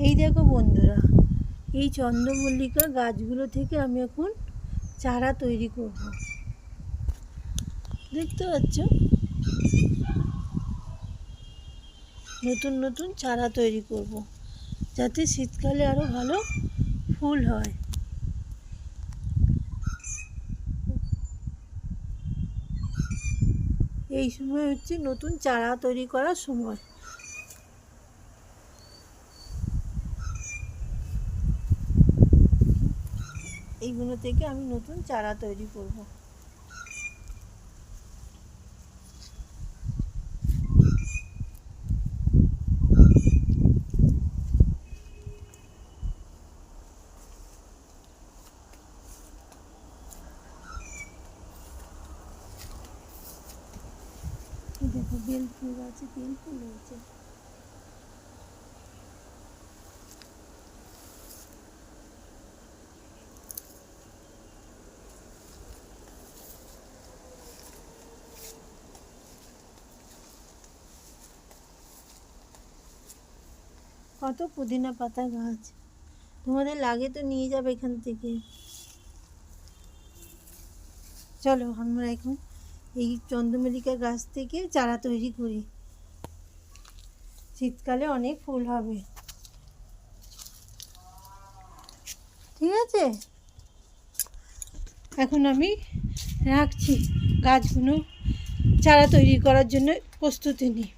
এই দেখো বন্ধুরা, এই চন্দ্রমল্লিকা গাছগুলো থেকে আমি এখন চারা তৈরি করব। দেখতে পাচ্ছ, নতুন নতুন চারা তৈরি করব, যাতে শীতকালে আরও ভালো ফুল হয়। এই সময় হচ্ছে নতুন চারা তৈরি করার সময়। এইগুলো থেকে আমি নতুন চারা তৈরি করব। দেখো বেল ফুল আছে, বেল ফুল হয়েছে। কত পুদিনা পাতা গাছ, তোমাদের লাগে তো নিয়ে যাবে এখান থেকে। চলো আমরা এখন এই চন্দ্রমল্লিকা গাছ থেকে চারা তৈরি করি, শীতকালে অনেক ফুল হবে। ঠিক আছে, এখন আমি রাখছি, গাছগুলো চারা তৈরি করার জন্য প্রস্তুতি নিই।